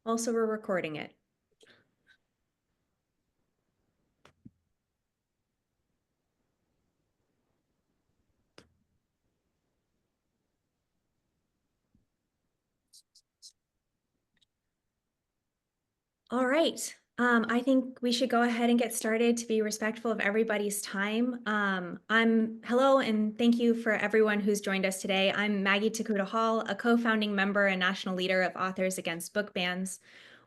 Also, we're recording it. All right. I think we should go ahead and get started to be respectful of everybody's time. Hello, and thank you for everyone who's joined us today. I'm Maggie Takuta Hall, a co-founding member and national leader of Authors Against Book Bans.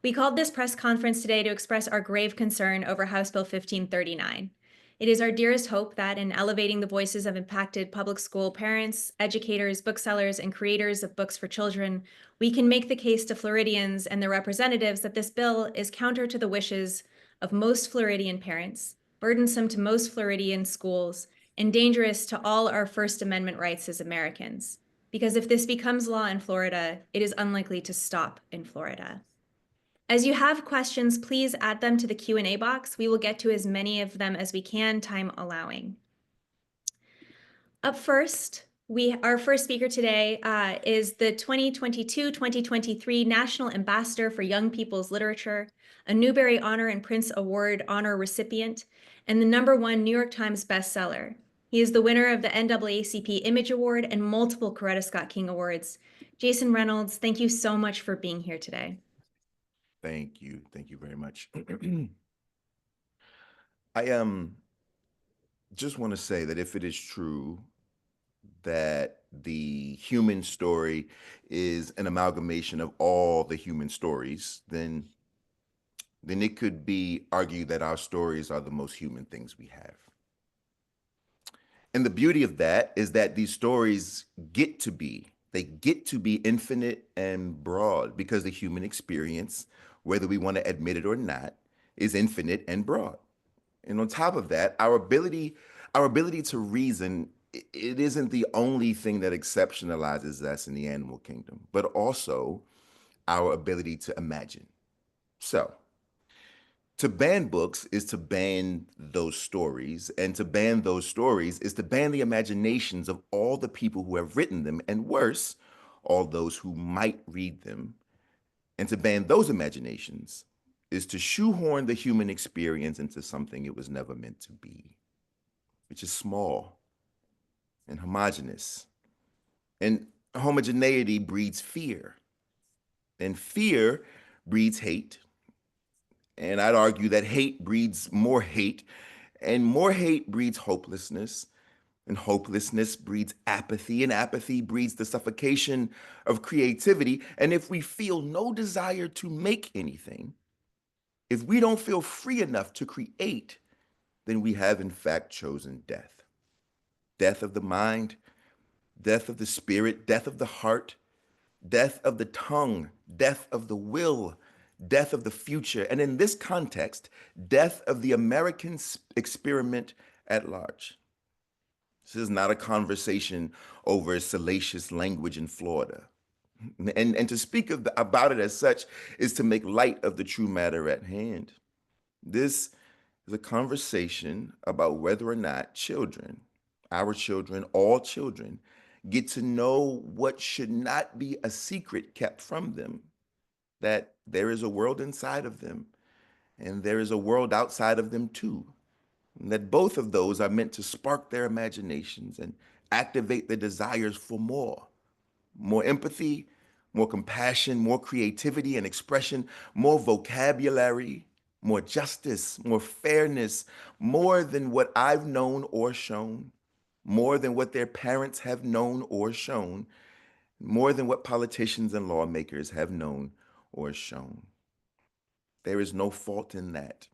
We called this press conference today to express our grave concern over House Bill 1539. It is our dearest hope that in elevating the voices of impacted public school parents, educators, booksellers, and creators of books for children, we can make the case to Floridians and their representatives that this bill is counter to the wishes of most Floridian parents, burdensome to most Floridian schools, and dangerous to all our First Amendment rights as Americans. Because if this becomes law in Florida, it is unlikely to stop in Florida. As you have questions, please add them to the Q&A box. We will get to as many of them as we can, time allowing. Up first, our first speaker today is the 2022-2023 National Ambassador for Young People's Literature, a Newbery Honor and Prince Award honor recipient, and the #1 New York Times bestseller. He is the winner of the NAACP Image Award and multiple Coretta Scott King Awards. Jason Reynolds, thank you so much for being here today. Thank you. Thank you very much. I just want to say that if it is true that the human story is an amalgamation of all the human stories, then it could be argued that our stories are the most human things we have. And the beauty of that is that these stories get to be infinite and broad because the human experience, whether we want to admit it or not, is infinite and broad. And on top of that, our ability to reason, it isn't the only thing that exceptionalizes us in the animal kingdom, but also our ability to imagine. So, to ban books is to ban those stories, and to ban those stories is to ban the imaginations of all the people who have written them, and worse, all those who might read them. And to ban those imaginations is to shoehorn the human experience into something it was never meant to be, which is small and homogeneous. And homogeneity breeds fear, and fear breeds hate. And I'd argue that hate breeds more hate, and more hate breeds hopelessness, and hopelessness breeds apathy, and apathy breeds the suffocation of creativity. And if we feel no desire to make anything, if we don't feel free enough to create, then we have in fact chosen death. Death of the mind, death of the spirit, death of the heart, death of the tongue, death of the will, death of the future, and in this context, death of the American experiment at large. This is not a conversation over salacious language in Florida. And to speak about it as such is to make light of the true matter at hand. This is a conversation about whether or not children, our children, all children, get to know what should not be a secret kept from them, that there is a world inside of them and there is a world outside of them too. And that both of those are meant to spark their imaginations and activate their desires for more empathy, more compassion, more creativity and expression, more vocabulary, more justice, more fairness, more than what I've known or shown, more than what their parents have known or shown, more than what politicians and lawmakers have known or shown. There is no fault in that,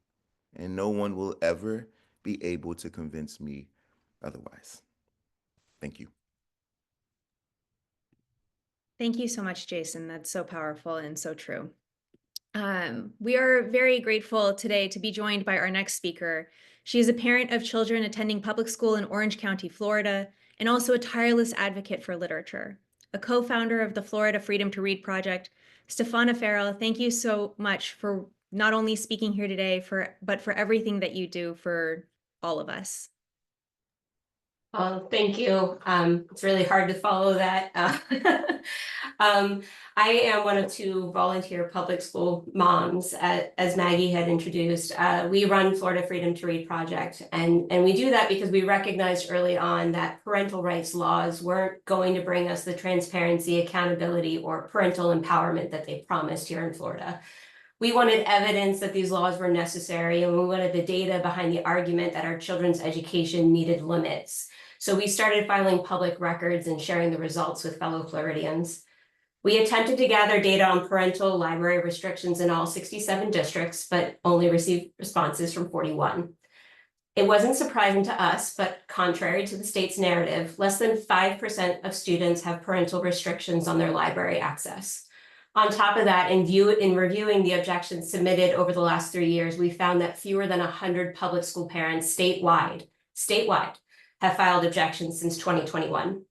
and no one will ever be able to convince me otherwise. Thank you. Thank you so much, Jason. That's so powerful and so true. We are very grateful today to be joined by our next speaker. She is a parent of children attending public school in Orange County, Florida, and also a tireless advocate for literature. A co-founder of the Florida Freedom to Read Project, Stefana Farrell, thank you so much for not only speaking here today, but for everything that you do for all of us. Thank you. It's really hard to follow that. I am one of two volunteer public school moms, as Maggie had introduced. We run Florida Freedom to Read Project, and we do that because we recognized early on that parental rights laws weren't going to bring us the transparency, accountability, or parental empowerment that they promised here in Florida. We wanted evidence that these laws were necessary, and we wanted the data behind the argument that our children's education needed limits. So we started filing public records and sharing the results with fellow Floridians. We attempted to gather data on parental library restrictions in all 67 districts, but only received responses from 41. It wasn't surprising to us, but contrary to the state's narrative, less than 5% of students have parental restrictions on their library access. On top of that, in reviewing the objections submitted over the last 3 years, we found that fewer than 100 public school parents statewide have filed objections since 2021.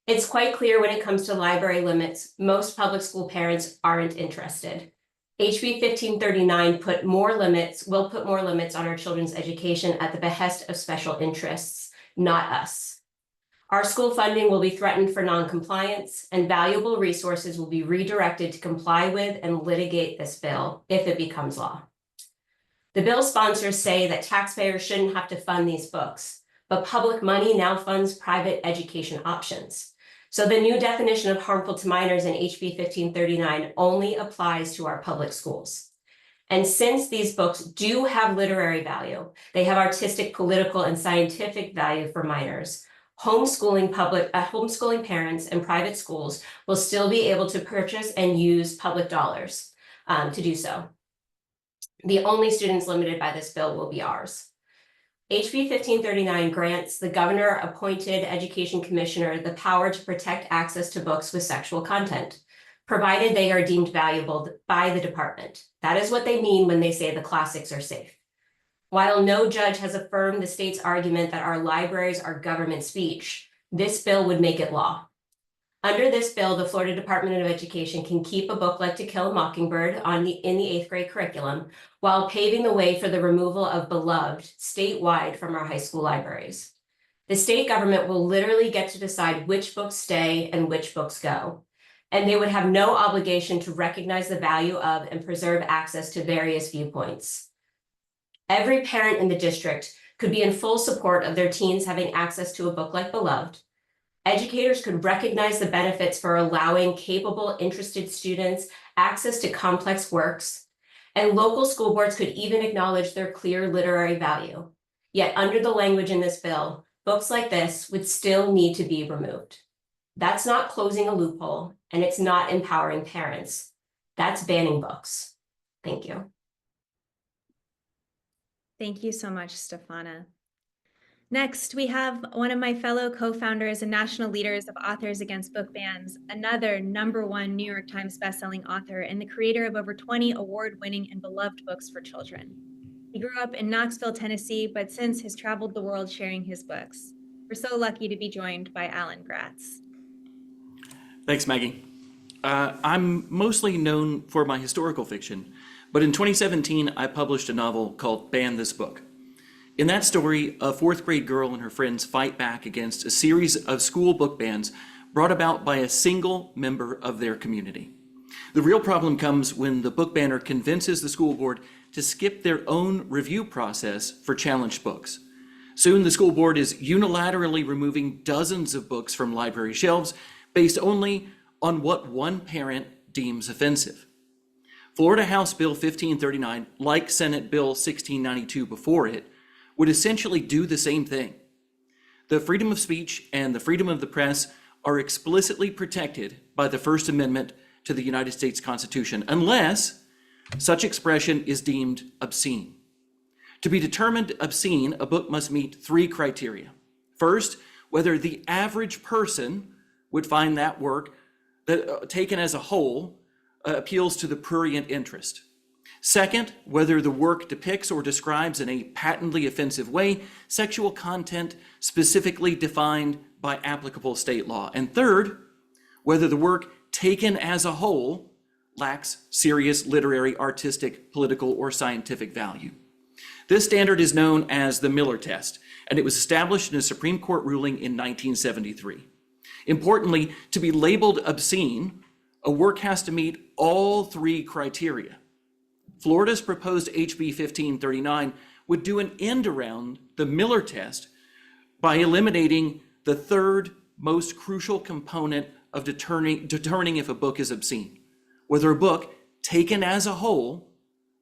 It's quite clear when it comes to library limits, most public school parents aren't interested. HB 1539 will put more limits on our children's education at the behest of special interests, not us. Our school funding will be threatened for non-compliance, and valuable resources will be redirected to comply with and litigate this bill if it becomes law. The bill sponsors say that taxpayers shouldn't have to fund these books, but public money now funds private education options. So the new definition of harmful to minors in HB 1539 only applies to our public schools. And since these books do have literary value, they have artistic, political, and scientific value for minors. Homeschooling parents and private schools will still be able to purchase and use public dollars to do so. The only students limited by this bill will be ours. HB 1539 grants the governor-appointed education commissioner the power to protect access to books with sexual content, provided they are deemed valuable by the department. That is what they mean when they say the classics are safe. While no judge has affirmed the state's argument that our libraries are government speech, this bill would make it law. Under this bill, the Florida Department of Education can keep a book like To Kill a Mockingbird in the 8th grade curriculum while paving the way for the removal of Beloved statewide from our high school libraries. The state government will literally get to decide which books stay and which books go, and they would have no obligation to recognize the value of and preserve access to various viewpoints. Every parent in the district could be in full support of their teens having access to a book like Beloved. Educators could recognize the benefits for allowing capable, interested students access to complex works, and local school boards could even acknowledge their clear literary value. Yet under the language in this bill, books like this would still need to be removed. That's not closing a loophole, and it's not empowering parents. That's banning books. Thank you. Thank you so much, Stefana. Next, we have one of my fellow co-founders and national leaders of Authors Against Book Bans, another #1 New York Times bestselling author and the creator of over 20 award-winning and beloved books for children. He grew up in Knoxville, Tennessee, but since has traveled the world sharing his books. We're so lucky to be joined by Alan Gratz. Thanks, Maggie. I'm mostly known for my historical fiction, but in 2017, I published a novel called Ban This Book. In that story, a 4th grade girl and her friends fight back against a series of school book bans brought about by a single member of their community. The real problem comes when the book banner convinces the school board to skip their own review process for challenged books. Soon, the school board is unilaterally removing dozens of books from library shelves based only on what one parent deems offensive. Florida House Bill 1539, like Senate Bill 1692 before it, would essentially do the same thing. The freedom of speech and the freedom of the press are explicitly protected by the First Amendment to the United States Constitution, unless such expression is deemed obscene. To be determined obscene, a book must meet 3 criteria. First, whether the average person would find that work, taken as a whole, appeals to the prurient interest. Second, whether the work depicts or describes in a patently offensive way sexual content specifically defined by applicable state law. And third, whether the work taken as a whole lacks serious literary, artistic, political, or scientific value. This standard is known as the Miller test, and it was established in a Supreme Court ruling in 1973. Importantly, to be labeled obscene, a work has to meet all three criteria. Florida's proposed HB 1539 would do an end around the Miller test by eliminating the third most crucial component of determining if a book is obscene, whether a book, taken as a whole,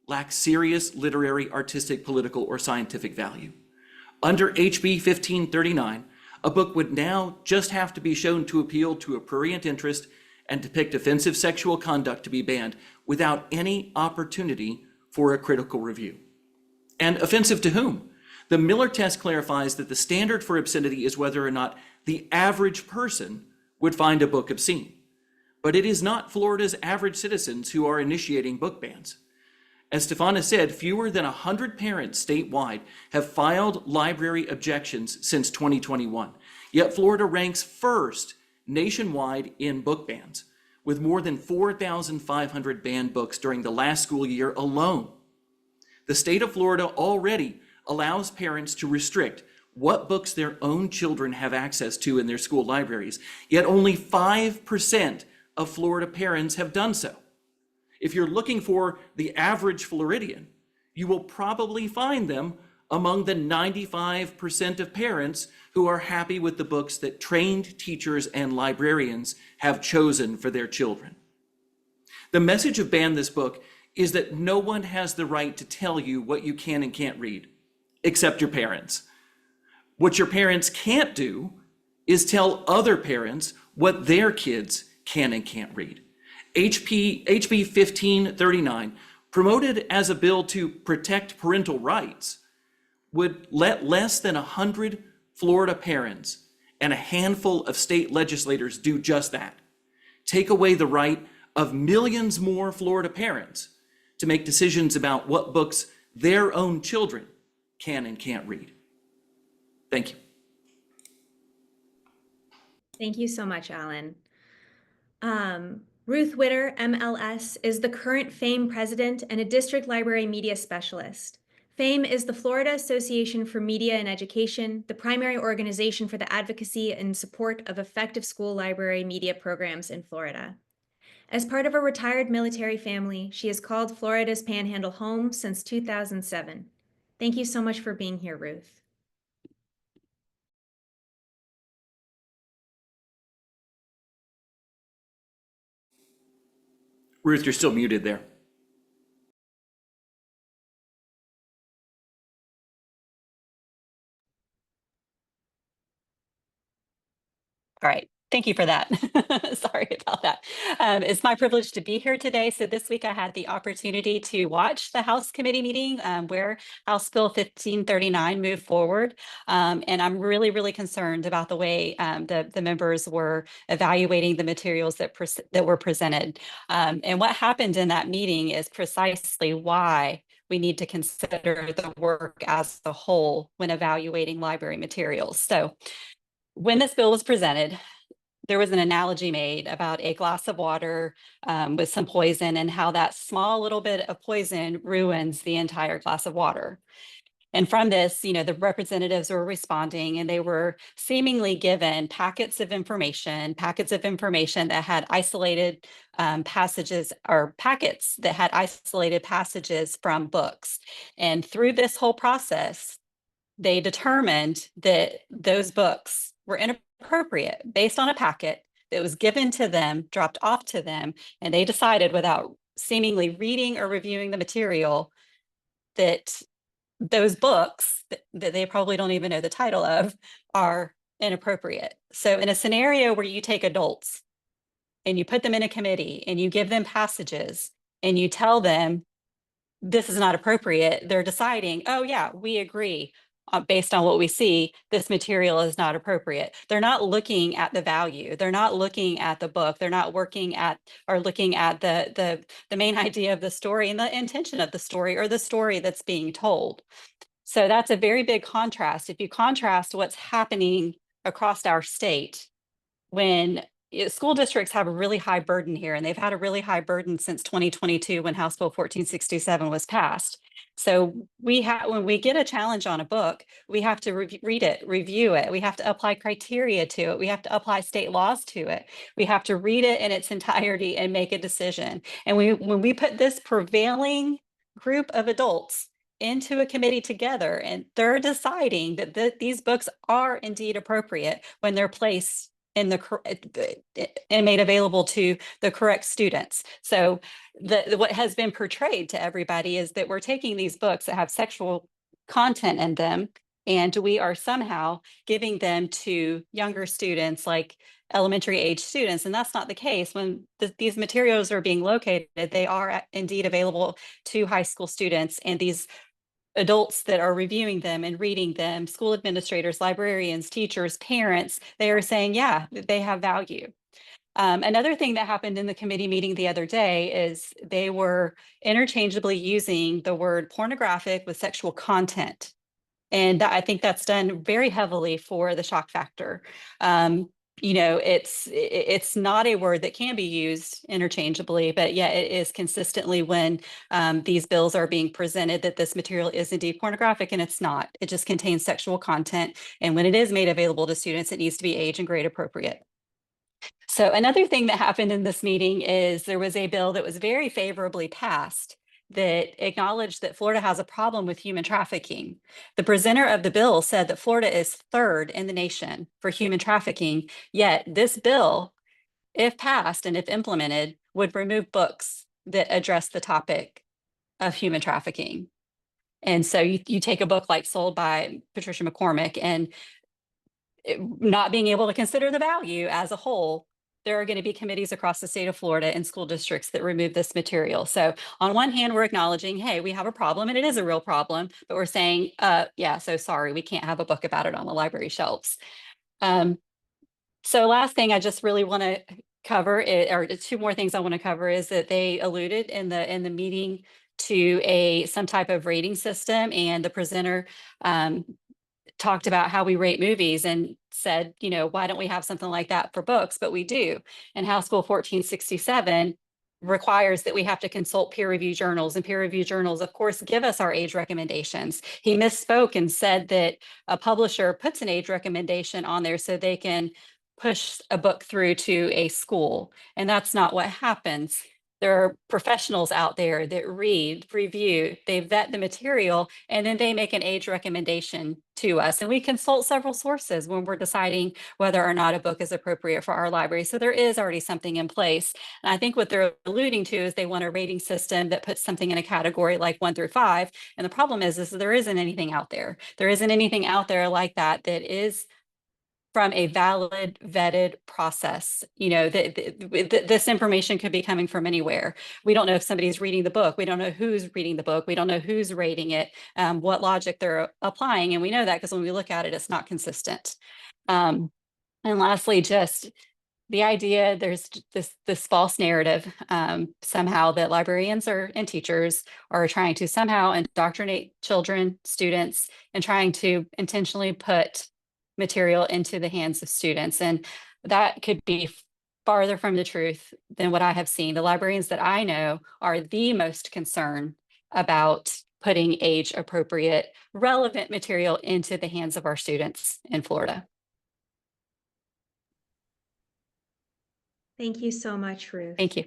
lacks serious literary, artistic, political, or scientific value. Under HB 1539, a book would now just have to be shown to appeal to a prurient interest and depict offensive sexual conduct to be banned without any opportunity for a critical review. And offensive to whom? The Miller test clarifies that the standard for obscenity is whether or not the average person would find a book obscene. But it is not Florida's average citizens who are initiating book bans. As Stefana said, fewer than 100 parents statewide have filed library objections since 2021. Yet Florida ranks first nationwide in book bans, with more than 4,500 banned books during the last school year alone. The state of Florida already allows parents to restrict what books their own children have access to in their school libraries, yet only 5% of Florida parents have done so. If you're looking for the average Floridian, you will probably find them among the 95% of parents who are happy with the books that trained teachers and librarians have chosen for their children. The message of Ban This Book is that no one has the right to tell you what you can and can't read, except your parents. What your parents can't do is tell other parents what their kids can and can't read. HB 1539, promoted as a bill to protect parental rights, would let less than 100 Florida parents and a handful of state legislators do just that. Take away the right of millions more Florida parents to make decisions about what books their own children can and can't read. Thank you. Thank you so much, Alan. Ruth Witter, MLS, is the current FAME president and a district library media specialist. FAME is the Florida Association for Media and Education, the primary organization for the advocacy and support of effective school library media programs in Florida. As part of a retired military family, she has called Florida's Panhandle home since 2007. Thank you so much for being here, Ruth. Ruth, you're still muted there. All right. Thank you for that. Sorry about that. It's my privilege to be here today. So this week I had the opportunity to watch the House committee meeting where House Bill 1539 moved forward. And I'm really, really concerned about the way the members were evaluating the materials that were presented. And what happened in that meeting is precisely why we need to consider the work as a whole when evaluating library materials. So when this bill was presented, there was an analogy made about a glass of water with some poison and how that small little bit of poison ruins the entire glass of water. And from this, the representatives were responding and they were seemingly given packets of information that had isolated passages or packets that had isolated passages from books. And through this whole process, they determined that those books were inappropriate based on a packet that was given to them, dropped off to them, and they decided without seemingly reading or reviewing the material that those books that they probably don't even know the title of are inappropriate. So in a scenario where you take adults and you put them in a committee and you give them passages and you tell them this is not appropriate, they're deciding, oh yeah, we agree. Based on what we see, this material is not appropriate. They're not looking at the value. They're not looking at the book. They're not looking at the main idea of the story and the intention of the story or the story that's being told. So that's a very big contrast. If you contrast what's happening across our state when school districts have a really high burden here, and they've had a really high burden since 2022 when House Bill 1467 was passed. So when we get a challenge on a book, we have to read it, review it. We have to apply criteria to it. We have to apply state laws to it. We have to read it in its entirety and make a decision. And when we put this prevailing group of adults into a committee together, and they're deciding that these books are indeed appropriate when they're placed in and made available to the correct students. So what has been portrayed to everybody is that we're taking these books that have sexual content in them, and we are somehow giving them to younger students, like elementary age students. And that's not the case. When these materials are being located, they are indeed available to high school students, and these adults that are reviewing them and reading them, school administrators, librarians, teachers, parents, they are saying, yeah, they have value. Another thing that happened in the committee meeting the other day is they were interchangeably using the word pornographic with sexual content. And I think that's done very heavily for the shock factor. It's not a word that can be used interchangeably, but yet it is consistently when these bills are being presented that this material is indeed pornographic, and it's not. It just contains sexual content. And when it is made available to students, it needs to be age and grade appropriate. So another thing that happened in this meeting is there was a bill that was very favorably passed that acknowledged that Florida has a problem with human trafficking. The presenter of the bill said that Florida is third in the nation for human trafficking, yet this bill, if passed and if implemented, would remove books that address the topic of human trafficking. And so you take a book like Sold by Patricia McCormick, and not being able to consider the value as a whole, there are going to be committees across the state of Florida and school districts that remove this material. So on one hand, we're acknowledging, hey, we have a problem, and it is a real problem, but we're saying, yeah, so sorry, we can't have a book about it on the library shelves. So last thing I just really want to cover, or two more things I want to cover, is that they alluded in the meeting to some type of rating system, and the presenter talked about how we rate movies and said, why don't we have something like that for books? But we do. And House Bill 1467 requires that we have to consult peer review journals, and peer review journals, of course, give us our age recommendations. He misspoke and said that a publisher puts an age recommendation on there so they can push a book through to a school. And that's not what happens. There are professionals out there that read, review, they vet the material, and then they make an age recommendation to us. And we consult several sources when we're deciding whether or not a book is appropriate for our library. So there is already something in place. And I think what they're alluding to is they want a rating system that puts something in a category like 1 through 5. And the problem is there isn't anything out there. There isn't anything out there like that is from a valid, vetted process. This information could be coming from anywhere. We don't know if somebody's reading the book. We don't know who's reading the book. We don't know who's rating it, what logic they're applying. And we know that because when we look at it, it's not consistent. And lastly, just the idea, there's this false narrative somehow that librarians and teachers are trying to somehow indoctrinate children, students, and trying to intentionally put material into the hands of students. And that could be farther from the truth than what I have seen. The librarians that I know are the most concerned about putting age appropriate, relevant material into the hands of our students in Florida. Thank you so much, Ruth. Thank you.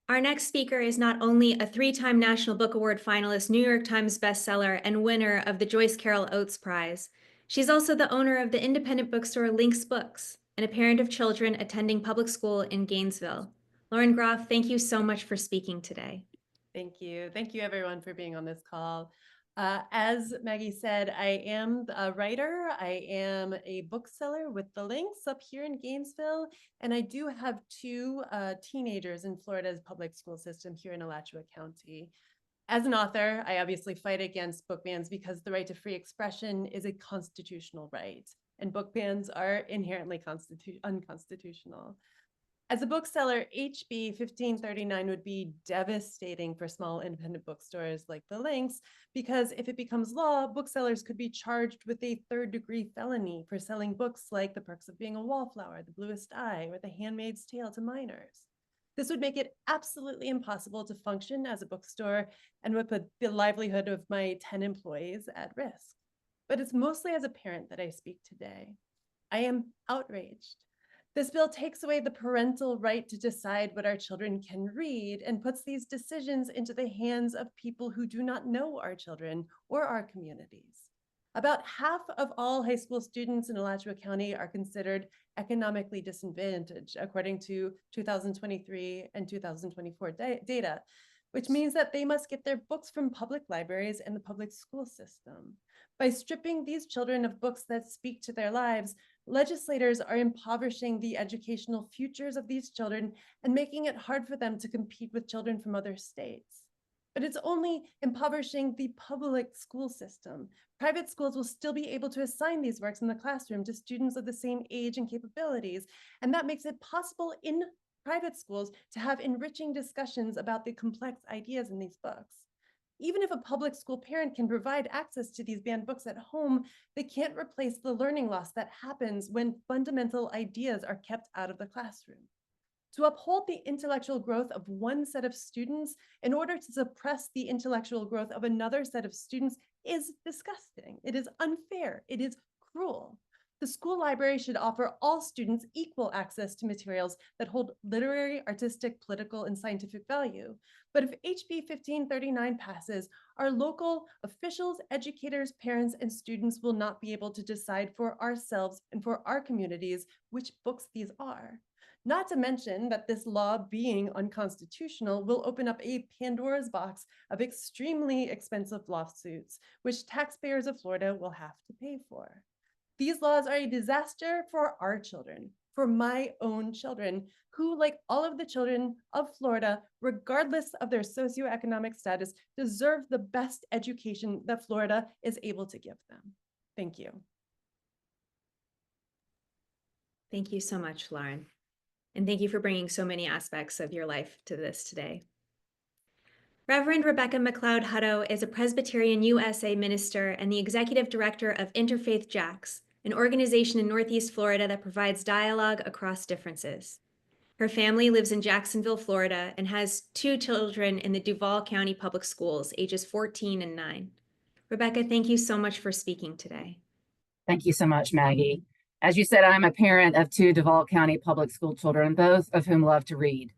Our next speaker is not only a 3-time National Book Award finalist, New York Times bestseller, and winner of the Joyce Carol Oates Prize. She's also the owner of the independent bookstore Lynx Books and a parent of children attending public school in Gainesville. Lauren Groff, thank you so much for speaking today. Thank you. Thank you, everyone, for being on this call. As Maggie said, I am a writer. I am a bookseller with the Lynx up here in Gainesville, and I do have 2 teenagers in Florida's public school system here in Alachua County. As an author, I obviously fight against book bans because the right to free expression is a constitutional right, and book bans are inherently unconstitutional. As a bookseller, HB 1539 would be devastating for small independent bookstores like the Lynx, because if it becomes law, booksellers could be charged with a third-degree felony for selling books like The Perks of Being a Wallflower, The Bluest Eye, or The Handmaid's Tale to minors. This would make it absolutely impossible to function as a bookstore and would put the livelihood of my 10 employees at risk. But it's mostly as a parent that I speak today. I am outraged. This bill takes away the parental right to decide what our children can read and puts these decisions into the hands of people who do not know our children or our communities. About half of all high school students in Alachua County are considered economically disadvantaged, according to 2023 and 2024 data, which means that they must get their books from public libraries and the public school system. By stripping these children of books that speak to their lives, legislators are impoverishing the educational futures of these children and making it hard for them to compete with children from other states. But it's only impoverishing the public school system. Private schools will still be able to assign these works in the classroom to students of the same age and capabilities, and that makes it possible in private schools to have enriching discussions about the complex ideas in these books. Even if a public school parent can provide access to these banned books at home, they can't replace the learning loss that happens when fundamental ideas are kept out of the classroom. To uphold the intellectual growth of one set of students in order to suppress the intellectual growth of another set of students is disgusting. It is unfair. It is cruel. The school library should offer all students equal access to materials that hold literary, artistic, political, and scientific value. But if HB 1539 passes, our local officials, educators, parents, and students will not be able to decide for ourselves and for our communities which books these are. Not to mention that this law, being unconstitutional, will open up a Pandora's box of extremely expensive lawsuits, which taxpayers of Florida will have to pay for. These laws are a disaster for our children, for my own children, who, like all of the children of Florida, regardless of their socioeconomic status, deserve the best education that Florida is able to give them. Thank you. Thank you so much, Lauren. And thank you for bringing so many aspects of your life to this today. Reverend Rebecca McLeod Hutto is a Presbyterian USA minister and the executive director of Interfaith Jacks, an organization in Northeast Florida that provides dialogue across differences. Her family lives in Jacksonville, Florida, and has 2 children in the Duval County Public Schools, ages 14 and 9. Rebecca, thank you so much for speaking today. Thank you so much, Maggie. As you said, I'm a parent of 2 Duval County public school children, both of whom love to read.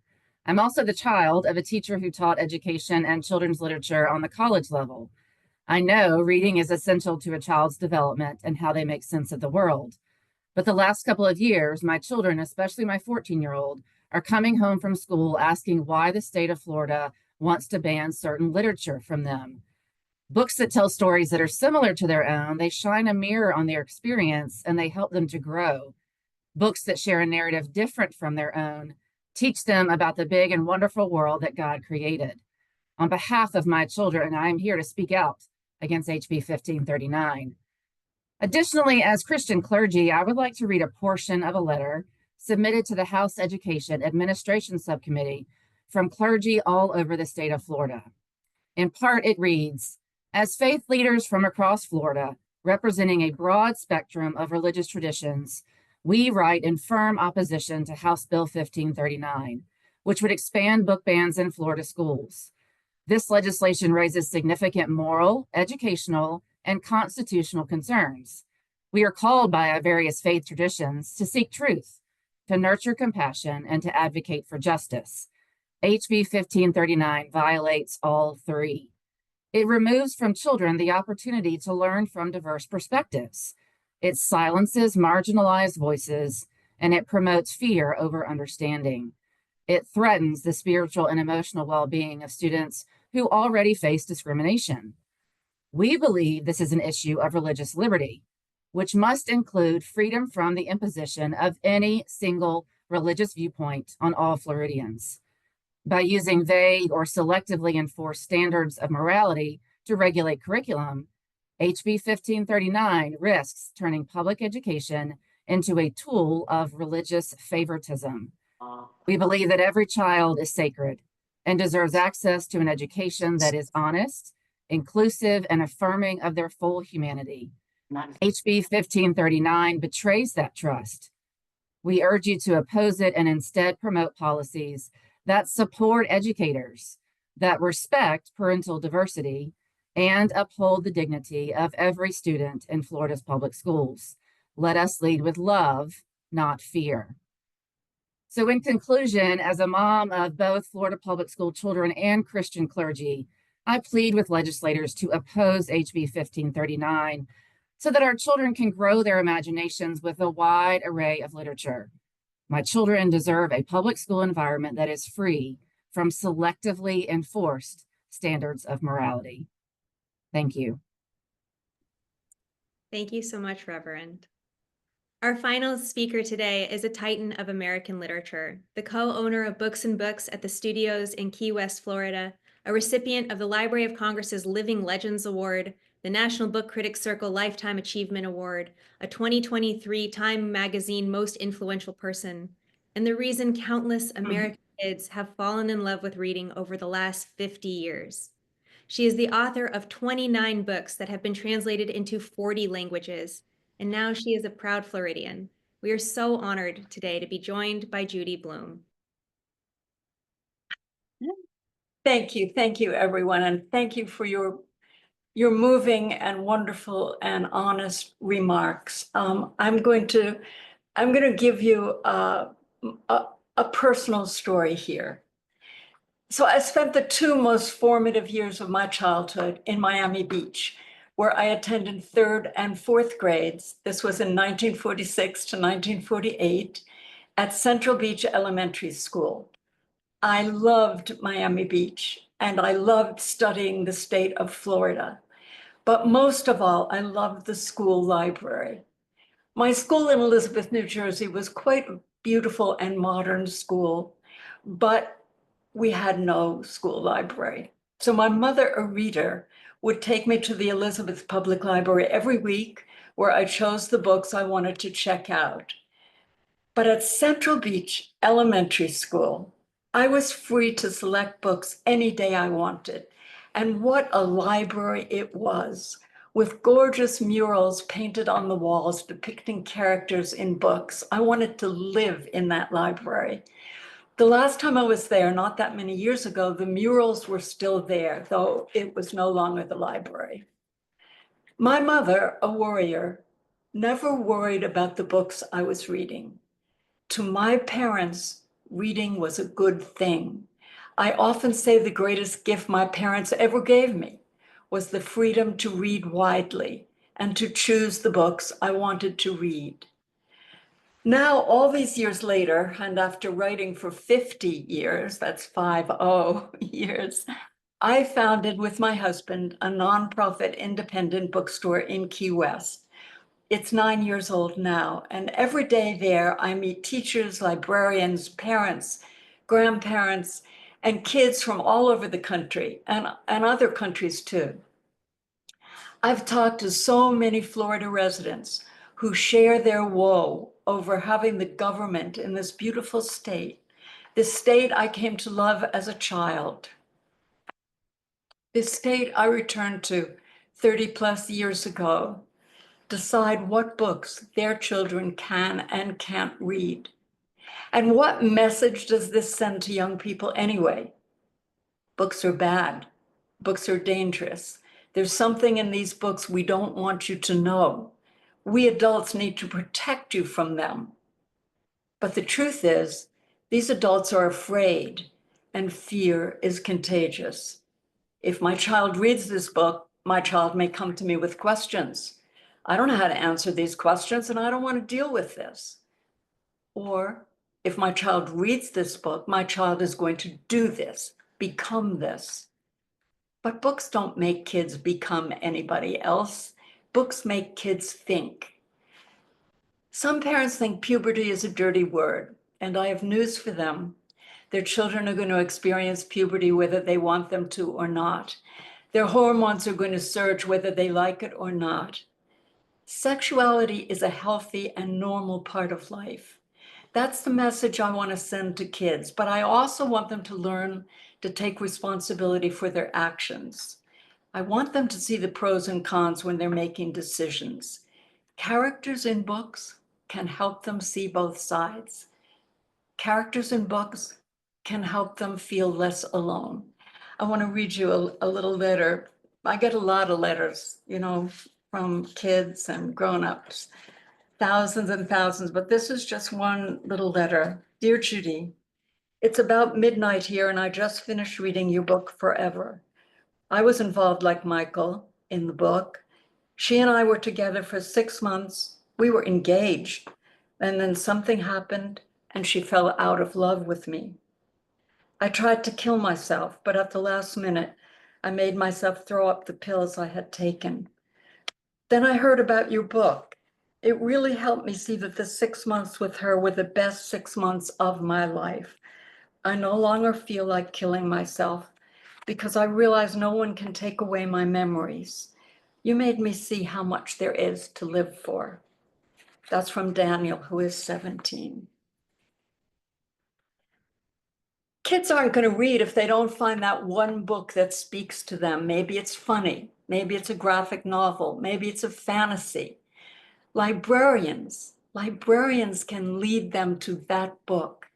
I'm also the child of a teacher who taught education and children's literature on the college level. I know reading is essential to a child's development and how they make sense of the world. But the last couple of years, my children, especially my 14-year-old, are coming home from school asking why the state of Florida wants to ban certain literature from them. Books that tell stories that are similar to their own, they shine a mirror on their experience and they help them to grow. Books that share a narrative different from their own teach them about the big and wonderful world that God created. On behalf of my children, I am here to speak out against HB 1539. Additionally, as Christian clergy, I would like to read a portion of a letter submitted to the House Education Administration Subcommittee from clergy all over the state of Florida. In part, it reads, "As faith leaders from across Florida, representing a broad spectrum of religious traditions, we write in firm opposition to House Bill 1539, which would expand book bans in Florida schools. This legislation raises significant moral, educational, and constitutional concerns. We are called by our various faith traditions to seek truth, to nurture compassion, and to advocate for justice. HB 1539 violates all 3. It removes from children the opportunity to learn from diverse perspectives. It silences marginalized voices, and it promotes fear over understanding. It threatens the spiritual and emotional well-being of students who already face discrimination. We believe this is an issue of religious liberty, which must include freedom from the imposition of any single religious viewpoint on all Floridians. By using vague or selectively enforced standards of morality to regulate curriculum, HB 1539 risks turning public education into a tool of religious favoritism. We believe that every child is sacred and deserves access to an education that is honest, inclusive, and affirming of their full humanity. HB 1539 betrays that trust. We urge you to oppose it and instead promote policies that support educators, that respect parental diversity, and uphold the dignity of every student in Florida's public schools. Let us lead with love, not fear. So in conclusion, as a mom of both Florida public school children and Christian clergy, I plead with legislators to oppose HB 1539 so that our children can grow their imaginations with a wide array of literature. My children deserve a public school environment that is free from selectively enforced standards of morality. Thank you. Thank you so much, Reverend. Our final speaker today is a titan of American literature, the co-owner of Books and Books at the Studios in Key West, Florida, a recipient of the Library of Congress's Living Legends Award, the National Book Critics Circle Lifetime Achievement Award, a 2023 Time Magazine Most Influential Person, and the reason countless American kids have fallen in love with reading over the last 50 years. She is the author of 29 books that have been translated into 40 languages, and now she is a proud Floridian. We are so honored today to be joined by Judy Blume. Thank you, everyone, and thank you for your moving and wonderful and honest remarks. I'm going to give you a personal story here. So I spent the 2 most formative years of my childhood in Miami Beach, where I attended 3rd and 4th grades. This was in 1946 to 1948 at Central Beach Elementary School. I loved Miami Beach and I loved studying the state of Florida. But most of all, I loved the school library. My school in Elizabeth, New Jersey was quite a beautiful and modern school, but we had no school library. So my mother, a reader, would take me to the Elizabeth Public Library every week where I chose the books I wanted to check out. But at Central Beach Elementary School, I was free to select books any day I wanted. And what a library it was, with gorgeous murals painted on the walls depicting characters in books. I wanted to live in that library. The last time I was there, not that many years ago, the murals were still there, though it was no longer the library. My mother, a warrior, never worried about the books I was reading. To my parents, reading was a good thing. I often say the greatest gift my parents ever gave me was the freedom to read widely and to choose the books I wanted to read. Now, all these years later, and after writing for 50 years, that's 50 years, I founded with my husband a nonprofit independent bookstore in Key West. It's 9 years old now, and every day there I meet teachers, librarians, parents, grandparents, and kids from all over the country and other countries too. I've talked to so many Florida residents who share their woe over having the government in this beautiful state, this state I came to love as a child, this state I returned to 30 plus years ago, decide what books their children can and can't read. And what message does this send to young people anyway? Books are bad. Books are dangerous. There's something in these books we don't want you to know. We adults need to protect you from them. But the truth is, these adults are afraid, and fear is contagious. If my child reads this book, my child may come to me with questions. I don't know how to answer these questions, and I don't want to deal with this. Or if my child reads this book, my child is going to do this, become this. But books don't make kids become anybody else. Books make kids think. Some parents think puberty is a dirty word, and I have news for them. Their children are going to experience puberty whether they want them to or not. Their hormones are going to surge whether they like it or not. Sexuality is a healthy and normal part of life. That's the message I want to send to kids, but I also want them to learn to take responsibility for their actions. I want them to see the pros and cons when they're making decisions. Characters in books can help them see both sides. Characters in books can help them feel less alone. I want to read you a little letter. I get a lot of letters, from kids and grown-ups, thousands and thousands, but this is just one little letter. Dear Judy, it's about midnight here and I just finished reading your book Forever. I was involved like Michael in the book. She and I were together for 6 months. We were engaged. And then something happened and she fell out of love with me. I tried to kill myself, but at the last minute, I made myself throw up the pills I had taken. Then I heard about your book. It really helped me see that the 6 months with her were the best 6 months of my life. I no longer feel like killing myself because I realize no one can take away my memories. You made me see how much there is to live for. That's from Daniel, who is 17. Kids aren't going to read if they don't find that one book that speaks to them. Maybe it's funny. Maybe it's a graphic novel. Maybe it's a fantasy. Librarians can lead them to that book.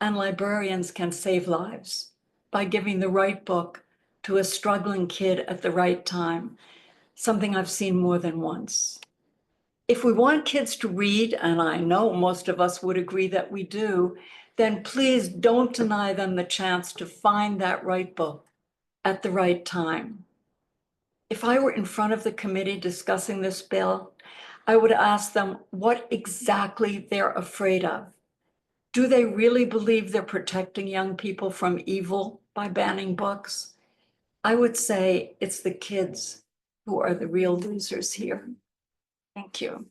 And librarians can save lives by giving the right book to a struggling kid at the right time, something I've seen more than once. If we want kids to read, and I know most of us would agree that we do, then please don't deny them the chance to find that right book at the right time. If I were in front of the committee discussing this bill, I would ask them what exactly they're afraid of. Do they really believe they're protecting young people from evil by banning books? I would say it's the kids who are the real losers here. Thank you.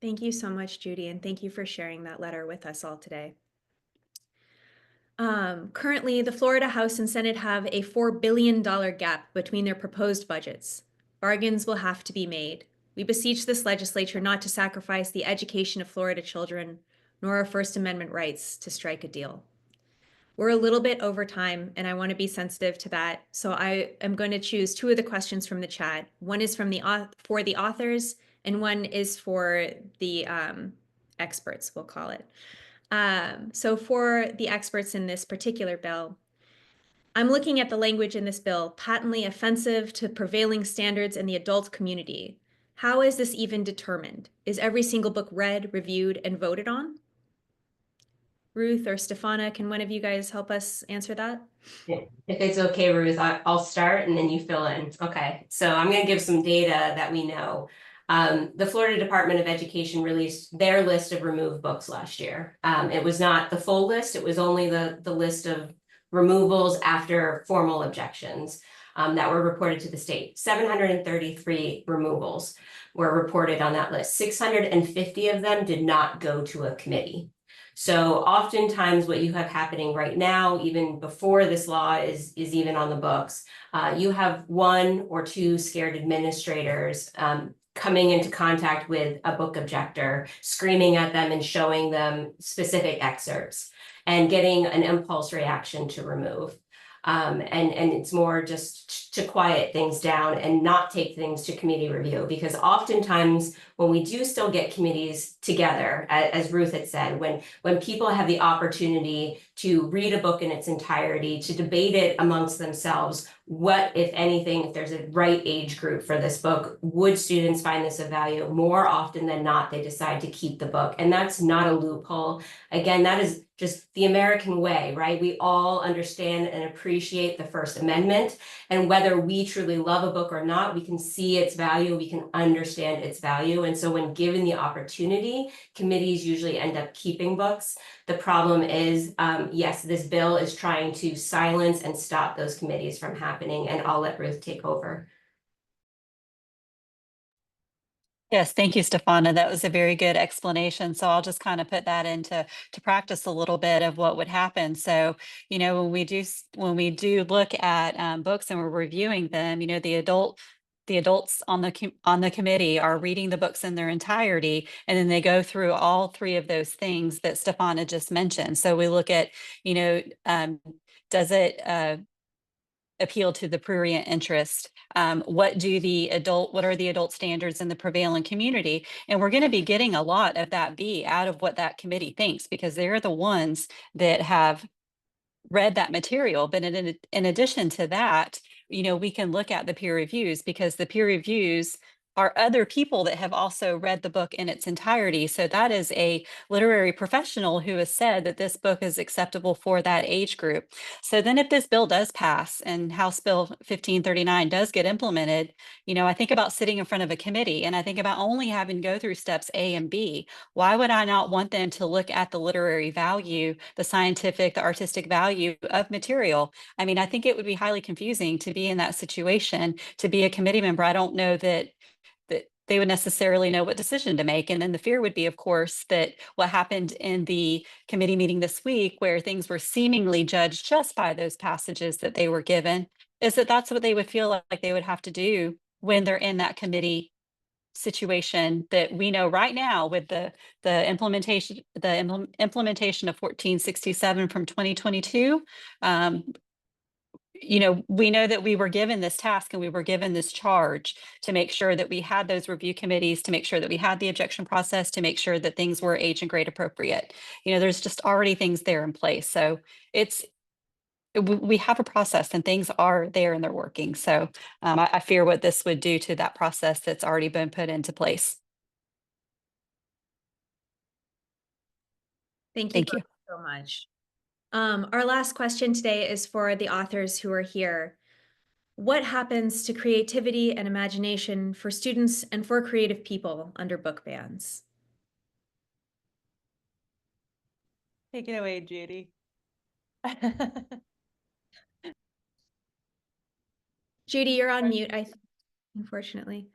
Thank you so much, Judy, and thank you for sharing that letter with us all today. Currently, the Florida House and Senate have a $4 billion gap between their proposed budgets. Bargains will have to be made. We beseech this legislature not to sacrifice the education of Florida children, nor our First Amendment rights to strike a deal. We're a little bit over time, and I want to be sensitive to that. So I am going to choose 2 of the questions from the chat. One is from for the authors, and one is for the experts, we'll call it. So for the experts in this particular bill, I'm looking at the language in this bill, patently offensive to prevailing standards in the adult community. How is this even determined? Is every single book read, reviewed, and voted on? Ruth or Stefana, can one of you guys help us answer that? If it's okay, Ruth, I'll start and then you fill in. Okay, so I'm going to give some data that we know. The Florida Department of Education released their list of removed books last year. It was not the full list, it was only the list of removals after formal objections that were reported to the state. 733 removals were reported on that list. 650 of them did not go to a committee. So oftentimes what you have happening right now, even before this law is even on the books, you have 1 or 2 scared administrators coming into contact with a book objector, screaming at them and showing them specific excerpts and getting an impulse reaction to remove. And it's more just to quiet things down and not take things to committee review, because oftentimes when we do still get committees together, as Ruth had said, when people have the opportunity to read a book in its entirety, to debate it amongst themselves, what, if anything, if there's a right age group for this book, would students find this of value? More often than not, they decide to keep the book. And that's not a loophole. Again, that is just the American way, right? We all understand and appreciate the First Amendment, and whether we truly love a book or not, we can see its value, we can understand its value. And so when given the opportunity, committees usually end up keeping books. The problem is, yes, this bill is trying to silence and stop those committees from happening, and I'll let Ruth take over. Yes, thank you, Stefana. That was a very good explanation. So I'll just kind of put that into practice a little bit of what would happen. So, when we do look at books and we're reviewing them, the adult the adults on the committee are reading the books in their entirety, and then they go through all three of those things that Stefana just mentioned. So we look at, does it appeal to the prurient interest? What are the adult standards in the prevailing community? And we're going to be getting a lot of that out of what that committee thinks, because they're the ones that have read that material. But in addition to that, we can look at the peer reviews, because the peer reviews are other people that have also read the book in its entirety. So that is a literary professional who has said that this book is acceptable for that age group. So then if this bill does pass and House Bill 1539 does get implemented, I think about sitting in front of a committee, and I think about only having to go through steps A and B. Why would I not want them to look at the literary value, the scientific, the artistic value of material? I mean, I think it would be highly confusing to be in that situation, to be a committee member. I don't know that they would necessarily know what decision to make. And then the fear would be, of course, that what happened in the committee meeting this week, where things were seemingly judged just by those passages that they were given, is that that's what they would feel like they would have to do when they're in that committee situation that we know right now with the implementation of 1467 from 2022. We know that we were given this task and we were given this charge to make sure that we had those review committees, to make sure that we had the objection process, to make sure that things were age and grade appropriate. There's just already things there in place. So we have a process and things are there and they're working. So I fear what this would do to that process that's already been put into place. Thank Thank you. so much. Our last question today is for the authors who are here. What happens to creativity and imagination for students and for creative people under book bans? Take it away, Judy. Judy, you're on mute, unfortunately.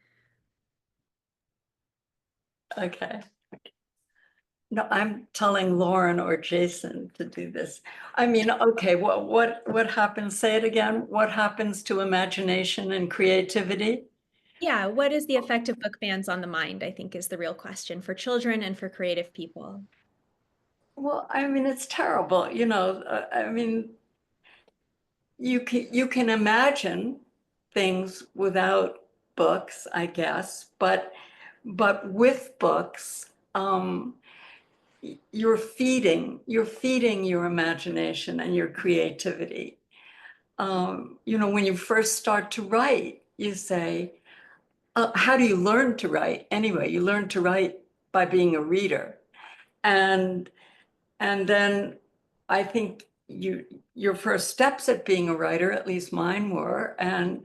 Okay. No, I'm telling Lauren or Jason to do this. I mean, okay, what happens? Say it again. What happens to imagination and creativity? Yeah, what is the effect of book bans on the mind, I think, is the real question for children and for creative people. Well, I mean, it's terrible. I mean, you can imagine things without books, I guess, but with books, you're feeding your imagination and your creativity. When you first start to write, you say, how do you learn to write? Anyway, you learn to write by being a reader. And then I think your first steps at being a writer, at least mine were, and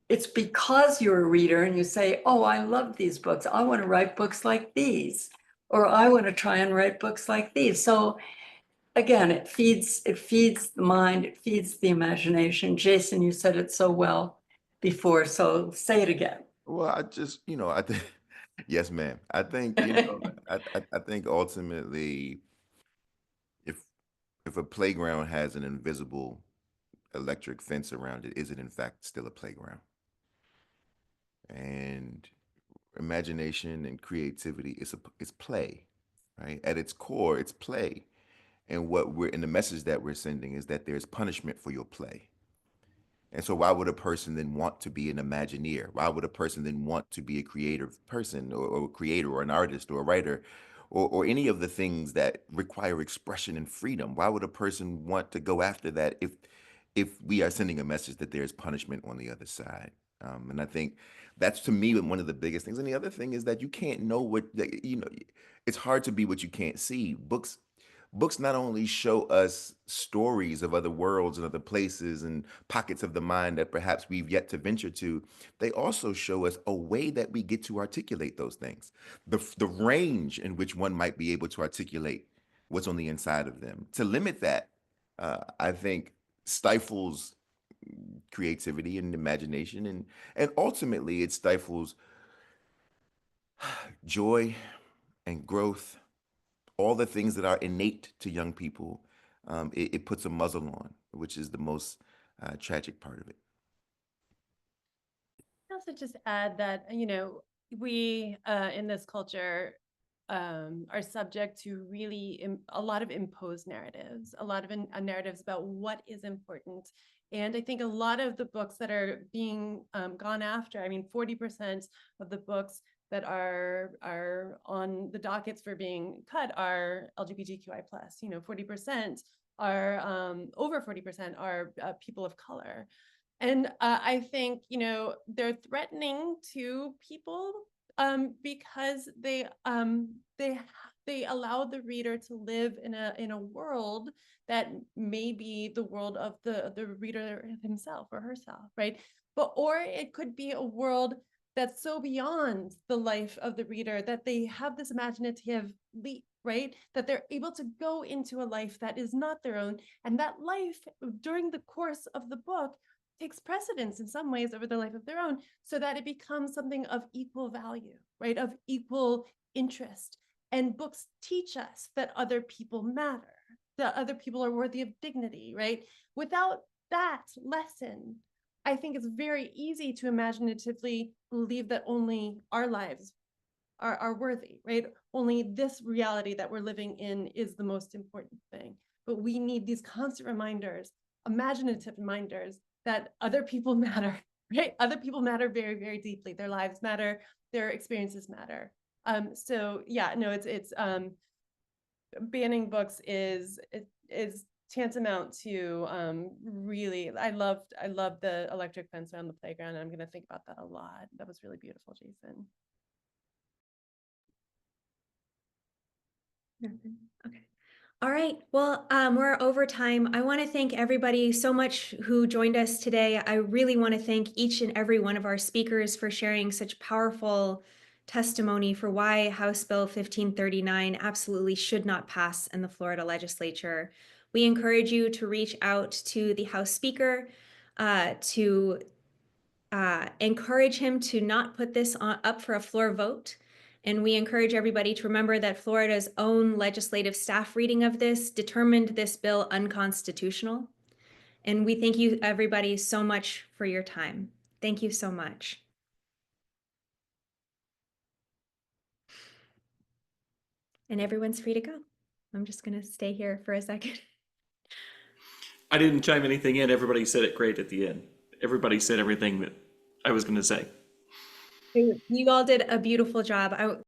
it's because you're a reader and you say, oh, I love these books. I want to write books like these, or I want to try and write books like these. So again, it feeds the mind, it feeds the imagination. Jason, you said it so well before, so say it again. Well, I just, I think, yes, ma'am. I think, I think ultimately, if a playground has an invisible electric fence around it, is it in fact still a playground? And imagination and creativity is play, right? At its core, it's play. And the message that we're sending is that there's punishment for your play. And so why would a person then want to be an Imagineer? Why would a person then want to be a creative person or a creator or an artist or a writer or any of the things that require expression and freedom? Why would a person want to go after that if we are sending a message that there's punishment on the other side? And I think that's, to me, one of the biggest things. And the other thing is that you can't know it's hard to be what you can't see. Books not only show us stories of other worlds and other places and pockets of the mind that perhaps we've yet to venture to, they also show us a way that we get to articulate those things, the range in which one might be able to articulate what's on the inside of them. To limit that, I think, stifles creativity and imagination, and ultimately it stifles joy and growth, all the things that are innate to young people. It puts a muzzle on, which is the most tragic part of it. also just add that, we in this culture are subject to really a lot of imposed narratives, a lot of narratives about what is important. And I think a lot of the books that are being gone after, 40% of the books that are on the dockets for being cut are LGBTQI+, 40% are over 40% are people of color. And I think, they're threatening to people because they allow the reader to live in a world that may be the world of the reader himself or herself, right? Or it could be a world that's so beyond the life of the reader that they have this imaginative leap, right? That they're able to go into a life that is not their own, and that life during the course of the book takes precedence in some ways over the life of their own, so that it becomes something of equal value, right? Of equal interest. And books teach us that other people matter, that other people are worthy of dignity, right? Without that lesson, I think it's very easy to imaginatively believe that only our lives are worthy, right? Only this reality that we're living in is the most important thing. But we need these constant reminders, imaginative reminders, that other people matter, right? Other people matter very, very deeply. Their lives matter, their experiences matter. So yeah, no, it's banning books is tantamount to really. I love the electric fence around the playground, and I'm going to think about that a lot. That was really beautiful, Jason. Okay. All right. Well, we're over time. I want to thank everybody so much who joined us today. I really want to thank each and every one of our speakers for sharing such powerful testimony for why House Bill 1539 absolutely should not pass in the Florida legislature. We encourage you to reach out to the House Speaker to encourage him to not put this up for a floor vote. And we encourage everybody to remember that Florida's own legislative staff reading of this determined this bill unconstitutional. And we thank you, everybody, so much for your time. Thank you so much. And everyone's free to go. I'm just going to stay here for a second. I didn't chime anything in. Everybody said it great at the end. Everybody said everything that I was going to say. You all did a beautiful job.